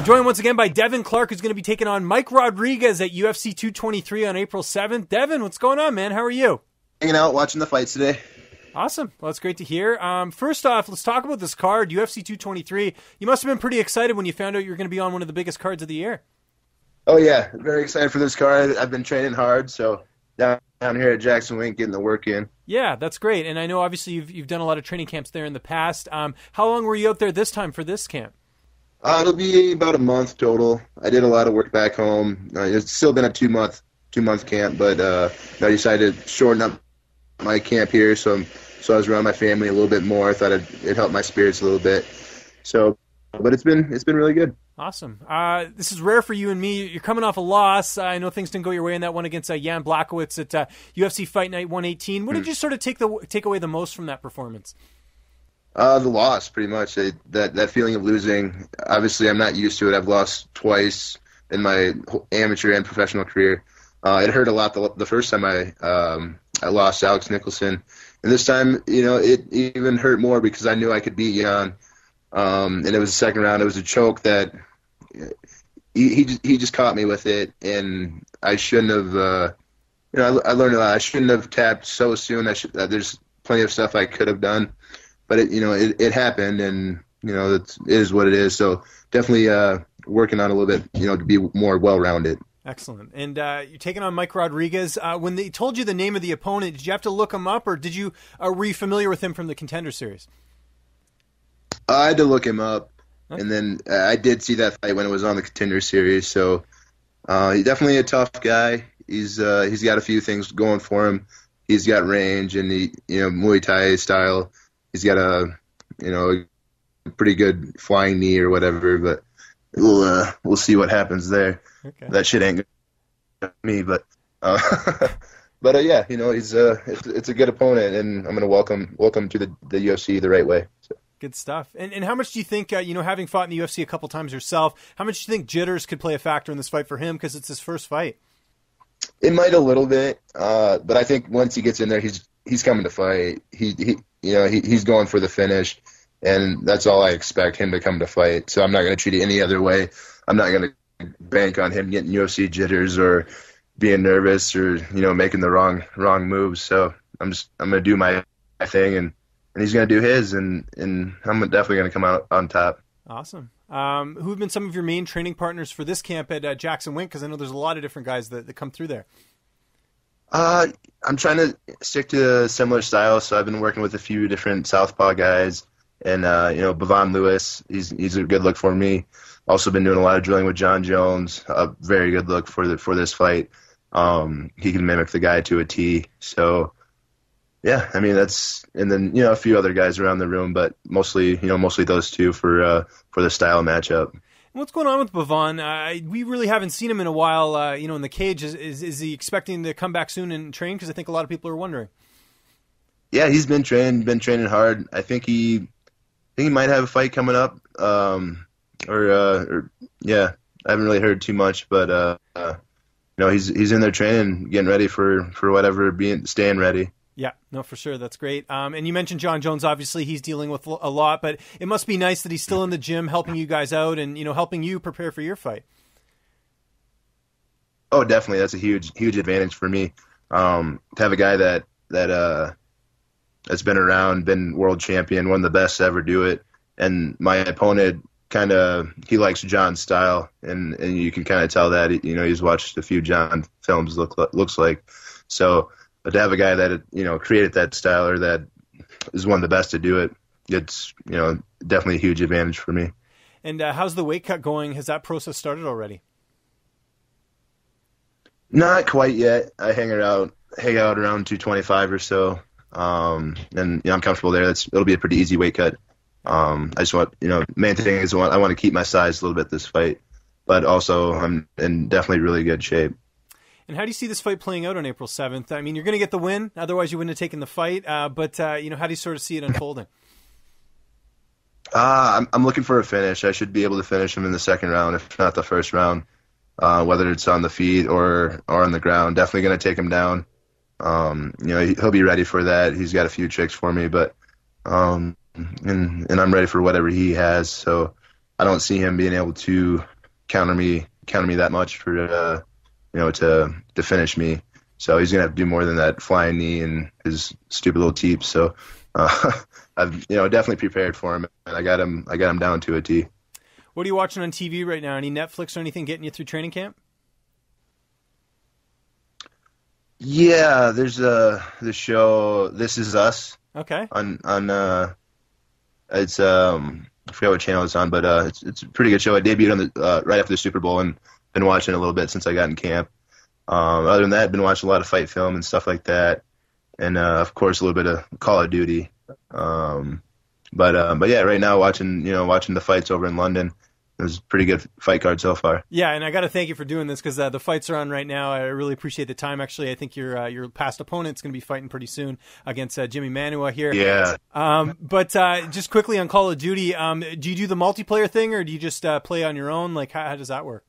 I'm joined once again by Devin Clark, who's going to be taking on Mike Rodriguez at UFC 223 on April 7th. Devin, what's going on, man? How are you? Hanging out, watching the fights today. Awesome. Well, that's great to hear. First off, let's talk about this card, UFC 223. You must have been pretty excited when you found out you were going to be on one of the biggest cards of the year. Oh, yeah. Very excited for this card. I've been training hard, so down here at Jackson Wink, getting the work in. Yeah, that's great. And I know, obviously, you've done a lot of training camps there in the past. How long were you out there this time for this camp? It'll be about a month total. I did a lot of work back home. It's still been a two-month camp, but I decided to shorten up my camp here, so I was around my family a little bit more. I thought it helped my spirits a little bit. So, but it's been really good. Awesome. This is rare for you and me. You're coming off a loss. I know things didn't go your way in that one against Jan Błachowicz at UFC Fight Night 118. What did you sort of take away the most from that performance? The loss, pretty much. That feeling of losing. Obviously, I'm not used to it. I've lost twice in my amateur and professional career. It hurt a lot the first time I lost Alex Nicholson, and this time, it even hurt more because I knew I could beat Jan. And it was the second round. It was a choke that he just caught me with it, and I shouldn't have. I learned a lot. I shouldn't have tapped so soon. There's plenty of stuff I could have done. But it happened, and it is what it is. So definitely working on a little bit, to be more well-rounded. Excellent. And you're taking on Mike Rodriguez. When they told you the name of the opponent, did you have to look him up, or were you familiar with him from the Contender Series? I had to look him up, and then I did see that fight when it was on the Contender Series. So he's definitely a tough guy. He's got a few things going for him. He's got range and Muay Thai style. He's got a pretty good flying knee or whatever, but we'll see what happens there. Okay. That shit ain't good for me, but yeah, it's a good opponent, and I'm gonna welcome to the UFC the right way. So. Good stuff. And how much do you think, having fought in the UFC a couple times yourself, how much do you think jitters could play a factor in this fight for him because it's his first fight? It might a little bit, but I think once he gets in there, he's coming to fight. He's going for the finish, and that's all I expect him to come to fight. So I'm not going to treat it any other way. I'm not going to bank on him getting UFC jitters or being nervous or making the wrong moves. So I'm going to do my thing, and he's going to do his, and I'm definitely going to come out on top. Awesome. Who have been some of your main training partners for this camp at Jackson Wink? Because I know there's a lot of different guys that come through there. I'm trying to stick to a similar style, so I've been working with a few different southpaw guys, and Bavon Lewis, he's a good look for me. Also been doing a lot of drilling with Jon Jones, a very good look for this fight. He can mimic the guy to a T. So yeah, I mean that's, and then a few other guys around the room, but mostly those two for the style matchup. What's going on with Bavon? We really haven't seen him in a while, in the cage. Is he expecting to come back soon and train? Because I think a lot of people are wondering. Yeah, he's been training hard. I think he might have a fight coming up. Yeah, I haven't really heard too much, but he's in there training, getting ready for whatever, staying ready. Yeah, no, for sure. That's great. And you mentioned Jon Jones. Obviously, he's dealing with a lot, but it must be nice that he's still in the gym helping you guys out and, helping you prepare for your fight. Oh, definitely. That's a huge advantage for me. To have a guy that's been around, been world champion, one of the best to ever do it. And my opponent he likes Jon's style, and you can kind of tell that, he's watched a few Jon films, looks like. So, but to have a guy that, created that style or that is one of the best to do it, it's, definitely a huge advantage for me. And how's the weight cut going? Has that process started already? Not quite yet. I hang out around 225 or so. And I'm comfortable there. It'll be a pretty easy weight cut. I just want, main thing is I want to keep my size a little bit this fight, but also I'm in definitely really good shape. And how do you see this fight playing out on April 7th? I mean, you're going to get the win. Otherwise, you wouldn't have taken the fight. But how do you sort of see it unfolding? I'm looking for a finish. I should be able to finish him in the second round, if not the first round, whether it's on the feet or on the ground. Definitely going to take him down. He'll be ready for that. He's got a few tricks for me, but and I'm ready for whatever he has. So I don't see him being able to counter me that much for to finish me. So he's gonna have to do more than that flying knee and his stupid little teeps. So I've definitely prepared for him, and I got him down to a T. What are you watching on TV right now? Any Netflix or anything getting you through training camp? Yeah, there's the show This Is Us. Okay. On it's I forget what channel it's on, but it's a pretty good show. I debuted on the right after the Super Bowl and been watching a little bit since I got in camp. Other than that, I've been watching a lot of fight film and stuff like that, and of course a little bit of Call of Duty. But yeah, right now watching the fights over in London. It was a pretty good fight card so far. Yeah, and I got to thank you for doing this because the fights are on right now. I really appreciate the time. Actually, I think your past opponent's going to be fighting pretty soon against Jimmy Manua here. Yeah. But just quickly on Call of Duty, do you do the multiplayer thing or do you just play on your own? Like, how does that work?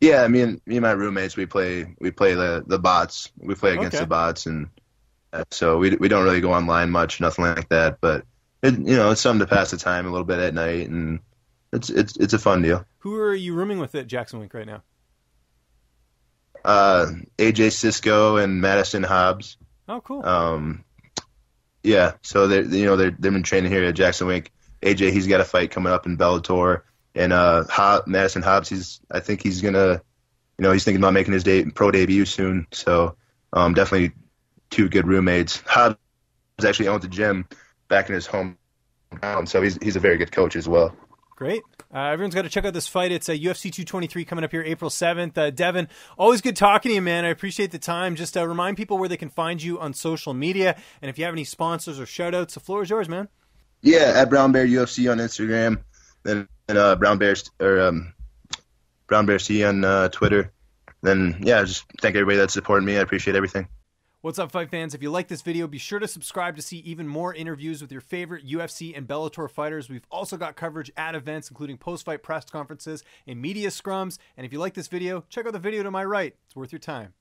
Yeah, me and my roommates we play the bots. We play against the bots, and so we don't really go online much, nothing like that. But it's something to pass the time a little bit at night, and it's a fun deal. Who are you rooming with at Jackson Wink right now? AJ Cisco and Madison Hobbs. Oh, cool. Yeah, so they've been training here at Jackson Wink. AJ, he's got a fight coming up in Bellator, and Madison Hobbs, I think he's gonna, he's thinking about making his pro debut soon. So definitely two good roommates. Hobbs actually owns a gym back in his hometown, so he's a very good coach as well. Great. Everyone's got to check out this fight. It's a UFC 223 coming up here April 7th. Devin, always good talking to you, man. I appreciate the time. Just remind people where they can find you on social media. And if you have any sponsors or shout-outs, the floor is yours, man. Yeah, at Brown Bear UFC on Instagram. Then Brown Bear C on Twitter. Then, yeah, just thank everybody that's supporting me. I appreciate everything. What's up, fight fans? If you like this video, be sure to subscribe to see even more interviews with your favorite UFC and Bellator fighters. We've also got coverage at events, including post-fight press conferences and media scrums. And if you like this video, check out the video to my right. It's worth your time.